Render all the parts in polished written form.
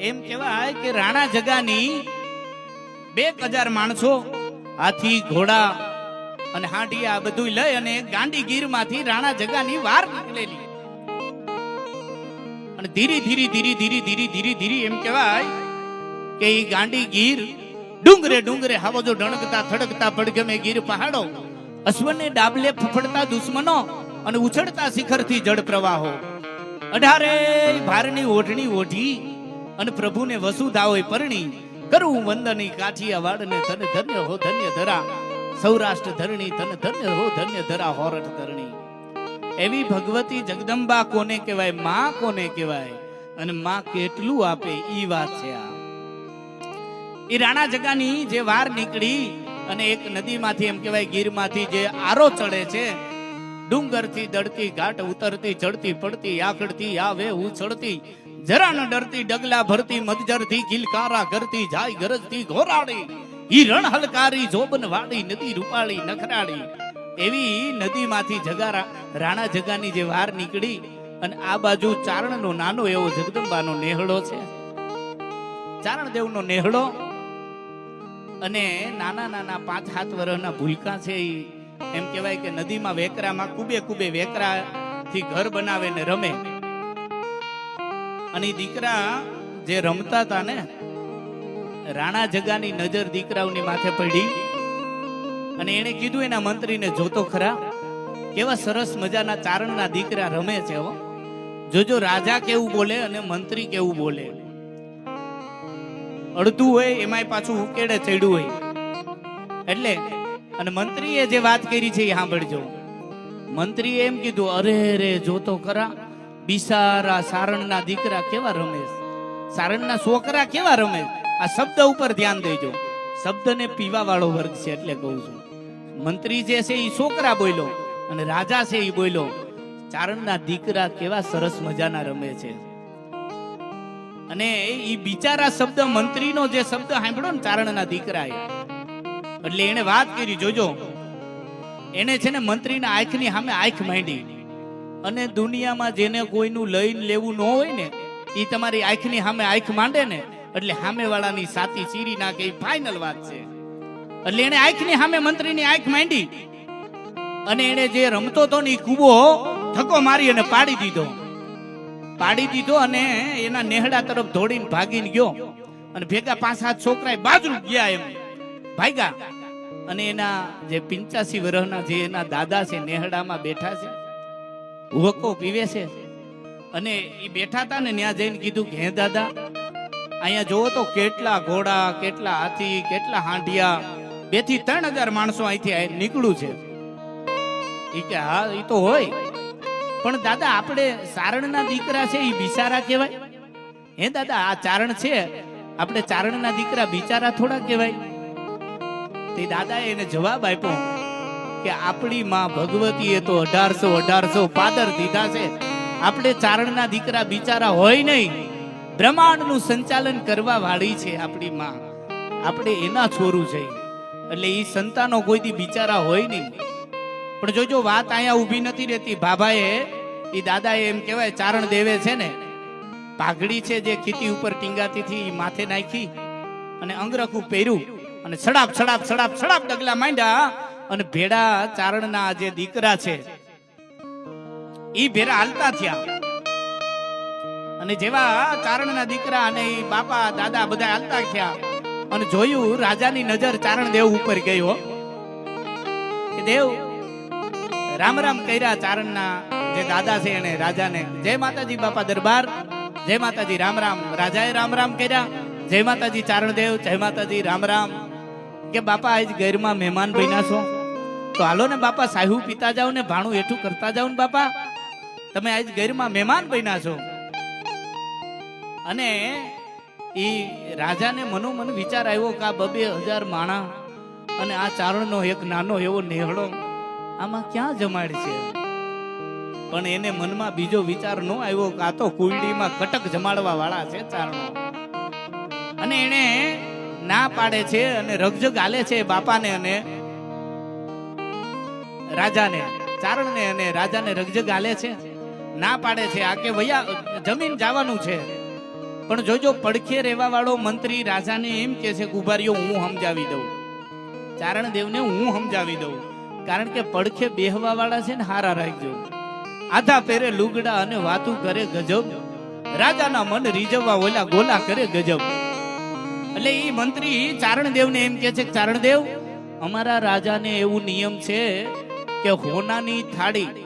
એમ કહેવાય કે રાણા જગાની 2000 માણસો હાથી ઘોડા અને હાંડિયા બધું લઈ અને ગાંડી ગીર માંથી રાણા જગાની વાર નીકળેલી અને ધીરે ધીરે ધીરે ધીરે ધીરે ધીરે ધીરે એમ કહેવાય કે એ ગાંડી ગીર ડુંગરે ડુંગરે હવજો ડણકતા થડકતા પડગમે ગીર પહાડો અશ્વને ડાબલે ફફડતા દુશ્મનો અને ઉછળતા શિખરથી જળ પ્રવાહો 18 ભારની ઓઢણી ઓઢી અને પ્રભુને વસુધાઓય પરણી કરું વંદની કાઠિયાવાડને ધન ધન્ય હો ધન્ય ધરા સૌરાષ્ટ્ર ધરણી ધન ધન્ય હો ધન્ય ધરા હોરઠ ધરણી એવી ભગવતી જગદંબા કોને કહેવાય માં કોને કહેવાય અને માં કેટલું આપે ઈ વાત છે આ ઈ રાણા જગાની જે વાર નીકળી અને એક નદીમાંથી એમ કહેવાય ગીરમાંથી જે આરો ચડે છે ડુંગરથી દડતી ઘાટ ઉતરતી ચડતી પડતી આખડતી આવે ઉછળતી જરા ન ડરતી ડગલા ભરતી મધજરથી કિલકારા કરતી જાય ગરજતી ઘોરાડી ઈ રણ હલકારી જોબન વાડી નદી રૂપાળી નખરાડી એવી નદીમાંથી જગારા રાણા જગાની જે વાર નીકળી અને આ બાજુ ચારણનો નાનો એવો જગદંબાનો નેહડો છે ચારણદેવનો નેહડો અને નાના નાના 5-7 વર્ષના ભૂલકા છે એમ કહેવાય કે નદીમાં વેકરામાં કુબે કુબે વેકરા થી ઘર બનાવે ને રમે અને દીકરા જે રમતા હતા ને રાણા જગાની નજર દીકરાઓની માથે પડી અને એને કીધું એના મંત્રીને જોતો ખરા કેવા સરસ મજાના ચારણના દીકરા રમે છે હો જોજો રાજા કેવું બોલે અને મંત્રી કેવું બોલે અડધું હોય એમાંય પાછું ઉકેડે ચડ્યું હોય એટલે અને મંત્રીએ જે વાત કરી છે એ સાંભળજો મંત્રીએ એમ કીધું અરે રે જોતો ખરા બિસારા સારણના દીકરા કેવા રમે સારણના છોકરા કેવા રમે આ શબ્દ ઉપર ધ્યાન દેજો શબ્દને પીવા વાળો વર્ગ છે એટલે કહું છું મંત્રી જે છે એ છોકરા બોલ્યો અને રાજા છે એ બોલ્યો ચારણના દીકરા કેવા સરસ મજાના રમે છે અને એ બિચારા શબ્દ મંત્રીનો જે શબ્દ સાંભળ્યો ને ચારણના દીકરાએ એટલે એને વાત કરી જોજો એને છે ને મંત્રીના આંખની સામે આંખ માંડી અને દુનિયામાં જેને કોઈનું લઈને લેવું ન હોય ને એ તમારી આંખની સામે આંખ માંડે ને એટલે સામે વાળાની સાતી ચીરી નાખે એ ફાઇનલ વાત છે એટલે એને આંખની સામે મંત્રીની આંખ માંડી અને એને જે રમતો હતો ને એ કૂબો ધક્કો મારી અને પાડી દીધો અને એના નેહડા તરફ દોડીને ભાગીને ગયો અને ભેગા 5-7 છોકરા બાજુ ગયા એમ ભાગ્યા અને એના જે 85 વર્ષના જે એના દાદા છે નેહડામાં બેઠા છે હુવકો પીવે છે અને એ બેઠા હતા ને ત્યાં જઈને કીધું કે હે દાદા અહીંયા જોવો તો કેટલા ઘોડા કેટલા હાથી કેટલા હાંડિયા 2-3 હજાર માણસો અહીંથી નીકળ્યું છે એ કે હા એ તો હોય પણ દાદા આપણે ચારણના દીકરા છે એ બિચારા કહેવાય હે દાદા આ ચારણ છે આપણે ચારણના દીકરા બિચારા થોડા કહેવાય તે દાદાએ એને જવાબ આપ્યો કે આપણી માં ભગવતીએ તો 1800 પાદર દીધા છે આપણે ચારણના દીકરા બિચારા હોય નહીં બ્રહ્માંડનું સંચાલન કરવા વાળી છે આપણી માં આપણે એના છોરું છે એટલે એ સંતાનો કોઈ દી બિચારા હોય નહીં પણ જોજો વાત અહીંયા ઊભી નથી રહેતી બાબાએ એ દાદાએ એમ કહેવાય ચારણ દેવે છે ને પાઘડી છે જે ખીતી ઉપર ટીંગાતી હતી માથે નાખી અને અંગરખું પહેર્યું અને સડાપ સડાપ સડાપ સડાપ ડગલા માંડ્યા અને ભેડા ચારણના જે દીકરા છે ઈ ભેરા હાલતા થયા અને જેવા ચારણના દીકરા અને બાપા દાદા બધા હાલતા થયા અને જોયું રાજાની નજર ચારણ દેવ ઉપર ગયો કે દેવ રામ રામ કર્યા ચારણના જે દાદા છે એને રાજાને જય માતાજી બાપા દરબાર જય માતાજી રામ રામ રાજાએ રામ રામ કર્યા જય માતાજી ચારણદેવ જય માતાજી રામ રામ કે બાપા આજ ઘરમાં મહેમાન બન્યા છો તો હાલો ને બાપા સાહુ પીતા જાવ ને ભાણું હેઠું કરતા જાવ ને બાપા તમે આજ ઘરમાં મહેમાન બન્યા છો અને ઈ રાજાને મનોમન વિચાર આવ્યો કે આ 2,000 માણા અને આ ચારણનો એક નાનો એવો નેહડો આમાં ક્યાં જમાડ છે પણ એને મનમાં બીજો વિચાર ન આવ્યો કે આ તો કુંડીમાં કટક જમાડવા વાળા છે ચારણો અને એને ના પાડે છે અને રગજગ હાલે છે બાપાને અને રાજાને ચારણને અને રાજાને રગજગ હાલે છે ના પાડે છે આ કે ભૈયા જમીન જવાનું છે પણ જોજો પડખે રહેવા વાળો મંત્રી રાજાને એમ કે છે કે ઉભા રહ્યો, હું સમજાવી દઉં. ચારણદેવને હું સમજાવી દઉં, કારણ કે પડખે બેહવા વાળા છે ને હારા રાખજો. આધા પહેરે લુગડા અને વાતું કરે ગજબ, રાજાના મન રીઝવવા ઓલા ગોલા કરે ગજબ. એટલે એ મંત્રી ચારણદેવને એમ કે છે કે ચારણદેવ, અમારા રાજાને એવું નિયમ છે કે હોનાની થાળી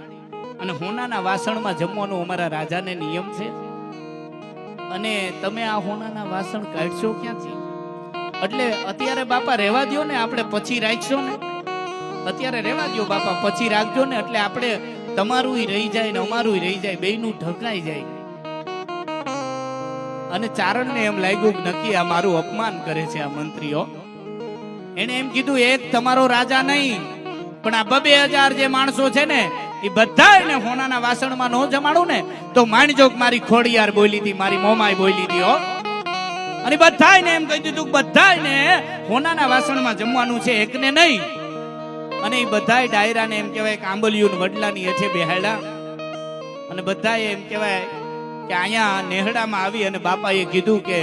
અને હોનાના વાસણમાં જમવાનો અમારા રાજાને નિયમ છે, અને તમે આ હોનાના વાસણ કાઢશો ક્યાંથી? એટલે અત્યારે બાપા રહેવા દો ને, આપણે પછી રાખશો ને. અત્યારે રહેવા દો બાપા, પછી રાખજો ને, એટલે આપણે તમારું રહી જાય ને અમારું રહી જાય, બેયનું ઢકાઈ જાય. અને ચારણને એમ લાગ્યું કે નક્કી આ મારું અપમાન કરે છે આ મંત્રીઓ. એને એમ કીધું, એક તમારો રાજા નહીં પણ આ 2000 જે માણસો છે ને એ બધા એને હોનાના વાસણમાં ન જમાડું ને તો માનજો કે મારી ખોડિયાર બોલી હતી, મારી મોમાઈ બોલી હતી હો. અને બધાને એમ કહી દીધું કે બધાને હોનાના વાસણમાં જમવાનું છે, એકને નહીં. અને એ બધાય ડાયરાને એમ કહેવાય કે આંબલિયું વડલાની હેઠે બેહાડ્યા. અને બધાએ એમ કહેવાય કે અહીંયા નેહડામાં આવી અને બાપાએ કીધું કે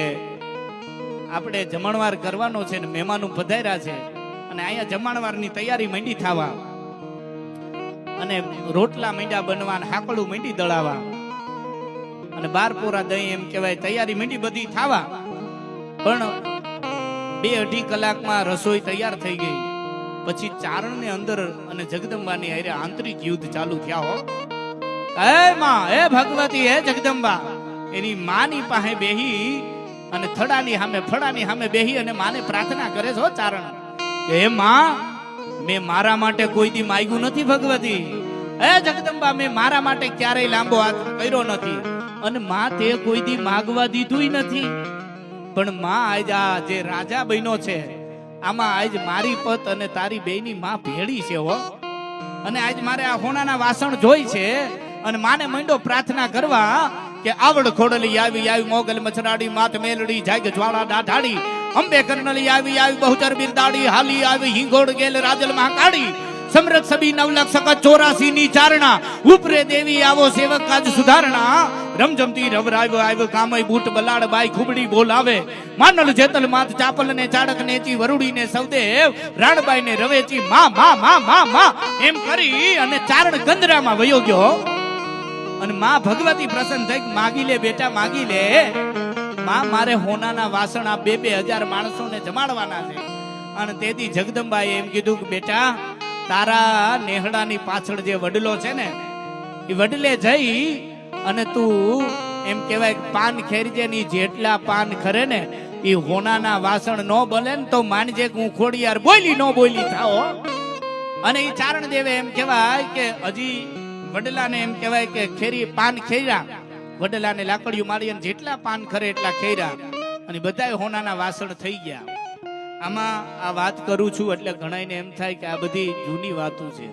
આપણે જમણવાર કરવાનો છે ને મહેમાનો પધાર્યા છે, અને અહીંયા જમણવારની તૈયારી માંડી થવા, અને રોટલા માંડ્યા બનવા, હાકડું માંડી દળાવા, અને 12 પોરા દહીં એમ કહેવાય તૈયારી માંડી બધી થવા. પણ 2-2.5 કલાકમાં રસોઈ તૈયાર થઈ ગઈ. પછી ચારણને અંદર અને જગદંબાની હારે આંતરિક યુદ્ધ ચાલુ થયા હો. હે માં, હે ભગવતી, હે જગદંબા, એની માની પાસે બેહી અને થડાની સામે ફળાની સામે બેહી અને માને પ્રાર્થના કરે છે ચારણ. હે માં, મેં મારા માટે કોઈ દી માંગ્યું નથી ભગવતી. હે જગદંબા, મેં મારા માટે ક્યારેય લાંબો હાથ કર્યો નથી, અને માં તે કોઈ દી માગવા દીધું નથી. પણ માં આજ આ જે રાજા બન્યો છે આમાં આજ મારી પત અને તારી બેયની માં ભેળી છે હો. અને આજ મારે આ હોનાના વાસણ જોઈ છે, અને માને મંડો પ્રાર્થના કરવા કે આવડ ખોડલી આવી આવી મોગલ મચરાડી માત મેલડી જાગ જ્વાળા દાઢાડી, અંબે કર્ણલી આવી આવી બહુચર બિરદાડી, હાલી આવી હિંગોડ ગેલ રાજલ મહાકાળી, સમરક સબી 9 લાખ સકત 84 ની ચારણા, ઉપરે દેવી આવો સેવક કાજ સુધારણા, રમજમતી રવરાવ્યો આવ્યો કામય બૂટ બલાડ બાઈ ખુબડી બોલાવે, માનલ જેતલ માત ચાપલ ને ચાડક નેચી વરુડી ને સૌદેવ રાણબાઈ ને રવેચી માં માં માં માં માં એમ કરી અને ચારણ ગંદરામાં વયો ગયો. અને માં ભગવતી પ્રસન્ન થઈ, માગી લે બેટા માગી લે, માં મારે હોનાના વાસણ આ 2-2000 માણસોને જમાડવાના છે. અને તેથી જગદંબાએ એમ કીધું કે બેટા, તારા નેહડાની પાછળ જે વડલો છે ને એ વડલે જઈ અને તું એમ કહેવાય પાન ખેરજે ની, જેટલા પાન ખરે ને એ હોનાના વાસણ નો બને ને તો માનજે કે હું ખોડિયાર બોલી નો બોલી થાઓ. અને એ ચારણ દેવે એમ કહેવાય કે હજી વડલાને એમ કહેવાય કે ખેરી પાન ખેર્યા, વડલાને લાકડીઓ મારી અને જેટલા પાન ખરે એટલા ખેર્યા, અને બધાય હોનાના વાસણ થઈ ગયા. આમાં આ વાત કરું છું એટલે ઘણાને એમ થાય કે આ બધી જૂની વાતો છે,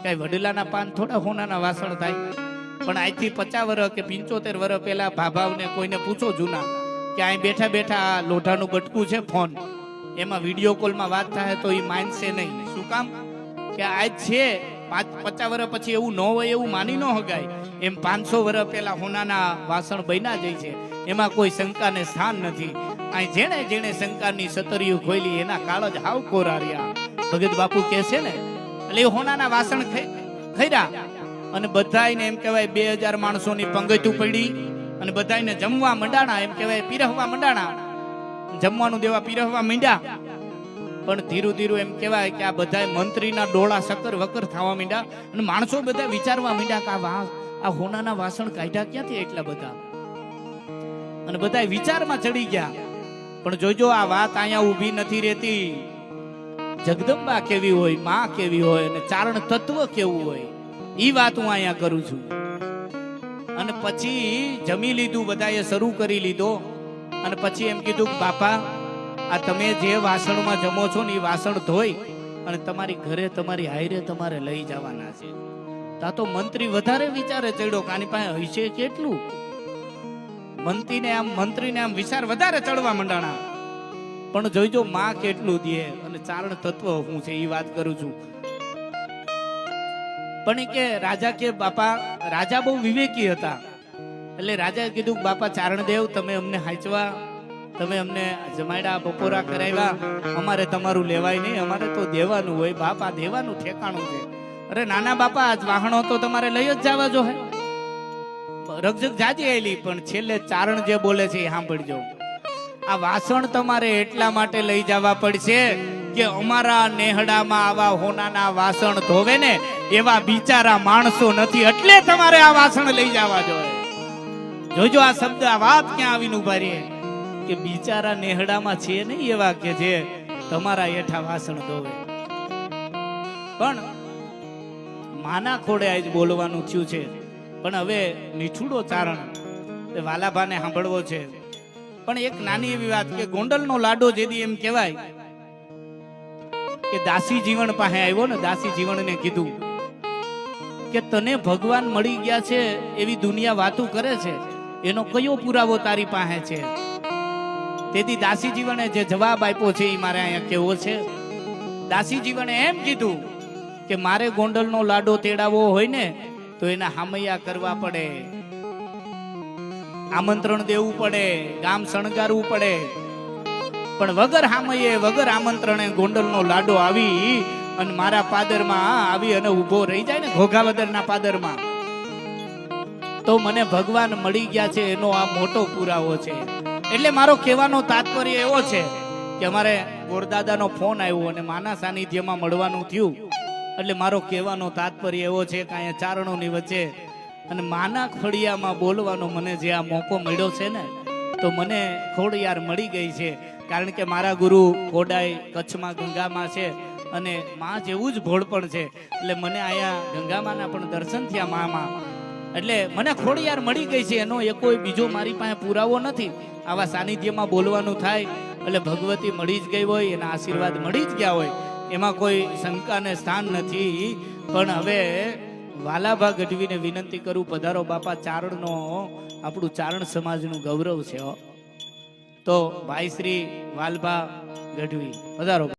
કઈ વડલાના પાન થોડા હોનાના વાસણ થાય. પણ આજથી 50 વર્ષ કે 75 વર્ષ પહેલા ભાભાવને કોઈને પૂછો જૂના કે અહીં બેઠા બેઠા આ લોઢાનું બટકું છે ફોન, એમાં વિડીયો કોલમાં વાત થાય તો એ માનશે નહીં. શું કામ? કે આજ છે 50 વર્ષ પછી એવું ન હોય એવું માની ન હગાય. એમ 500 વર્ષ પહેલા હોનાના વાસણ બન્યા જાય છે, એમાં કોઈ શંકાને સ્થાન નથી. અહીં જેણે જેણે શંકાની સતરીઓ ખોલી એના કાળ જ હાવ કોરા રહ્યા, ભગત બાપુ કહે છે ને. એટલે એ હોનાના વાસણ ખર્યા અને બધાને એમ કહેવાય 2000 માણસોની પંગતું પડી, અને બધાને જમવા મંડાણા, એમ કહેવાય પીરહવા મંડાણા, જમવાનું દેવા પીરહવા માંડ્યા. પણ ધીરું ધીરું એમ કહેવાય કે આ બધા મંત્રીના ડોળા સકર વકર થવા માંડ્યા, અને માણસો બધા વિચારવા માંડ્યા કે આ હોનાના વાસણ કાઢ્યા ક્યાંથી એટલા બધા, અને બધા વિચારમાં ચડી ગયા. પણ જોજો આ વાત અહીંયા ઊભી નથી રહેતી. જગદંબા કેવી હોય, માં કેવી હોય, અને ચારણ તત્વ કેવું હોય, ઈ વાત હું અહીંયા કરું છું. અને પછી જમી લીધું, બધાએ શરૂ કરી લીધો. અને પછી એમ કીધું કે બાપા, આ તમે જે વાસણમાં જમો છો ને એ વાસણ ધોઈ અને તમારી ઘરે તમારી હાયરે તમારે લઈ જવાના છે. તા તો મંત્રી વધારે વિચારે ચડ્યો કે આની પાસે હશે કેટલું. મંત્રીને આમ વિચાર વધારે ચડવા માંડાણા. પણ જોઈજો માં કેટલું દે અને ચારણ તત્વ હું છે એ વાત કરું છું. પણ કે રાજા કે બાપા, રાજા બહુ વિવેકી હતા. એટલે રાજાએ કીધું બાપા ચારણદેવ, તમે અમને હાંચવા, તમે અમને જમાડ્યા, બપોરા કરાવ્યા, અમારે તમારું લેવાય નહીં, અમારે તો દેવાનું હોય. બાપા દેવાનું ઠેકાણું છે. અરે નાના બાપા, આજ વાહણો તો તમારે લઈ જ જવા જો હે. રગજગ જાજી આવેલી, પણ છેલ્લે ચારણ જે બોલે છે એ સાંભળજો. આ વાસણ તમારે એટલા માટે લઈ જવા પડશે કે અમારા નેહડામાં આવા હોનાના વાસણ ધોવે ને એવા બિચારા માણસો નથી, એટલે તમારે આ વાસણ લઈ જવા જોઈએ. જોજો આ શબ્દ, આ વાત ક્યાં આવીને ઉભા રહે કે બિચારા નેહડામાં છે નહીં એવા કે જે તમારા હેઠા વાસણ ધોવે. પણ માના ખોડે આજ બોલવાનું થયું છે. પણ હવે મીઠુડો ચારણ એ વાલાભાને સાંભળવો છે. પણ એક નાની એવી વાત કે ગોંડલનો લાડો જેદી એમ કહેવાય કે દાસી જીવન પાસે આવ્યો ને, દાસી જીવનને કીધું કે તને ભગવાન મળી ગયા છે એવી દુનિયા વાતું કરે છે, એનો કયો પુરાવો તારી પાસે છે? તેથી દાસી જીવને જે જવાબ આપ્યો છે એ મારે અહીંયા કેવો છે. દાસી જીવને એમ કીધું કે મારે ગોંડલનો લાડો તેડાવવો હોય ને તો એના હામૈયા કરવા પડે, આમંત્રણ દેવું પડે, ગામ શણગારવું પડે. પણ વગર હામયે, વગર આમંત્રણે ગોંડલનો લાડો આવી અને મારા પાદરમાં આવી અને ઉભો રહી જાય ને, ઘોઘાવદરના પાદરમાં, તો મને ભગવાન મળી ગયા છે એનો આ મોટો પુરાવો છે. એટલે મારો કહેવાનો તાત્પર્ય એવો છે કે અમારે ગોરદાદાનો ફોન આવ્યો અને માના સાનિધ્યમાં મળવાનું થયું. એટલે મારો કહેવાનો તાત્પર્ય એવો છે કે અહીંયા ચારણોની વચ્ચે અને માના ખોડિયામાં બોલવાનો મને જે આ મોકો મળ્યો છે ને, તો મને ખોડિયાર મળી ગઈ છે. કારણ કે મારા ગુરુ ખોડાઈ કચ્છમાં ગંગામાં છે અને માં જેવું જ ભોળપણ છે. એટલે મને અહીંયા ગંગામાના પણ દર્શન થયા મામાં. એટલે મને ખોડિયાર મળી ગઈ છે, એનો એક કોઈ બીજો મારી પાસે પુરાવો નથી. આવા સાનિધ્યમાં બોલવાનું થાય એટલે ભગવતી મળી જ ગઈ હોય, એના આશીર્વાદ મળી જ ગયા હોય, એમાં કોઈ શંકાને સ્થાન નથી. પણ હવે વાલાભા ગઢવીને વિનંતી કરું, પધારો બાપા. ચારણનો, આપણું ચારણ સમાજનું ગૌરવ છે. તો ભાઈ શ્રી વાલભા ગઢવી પધારો.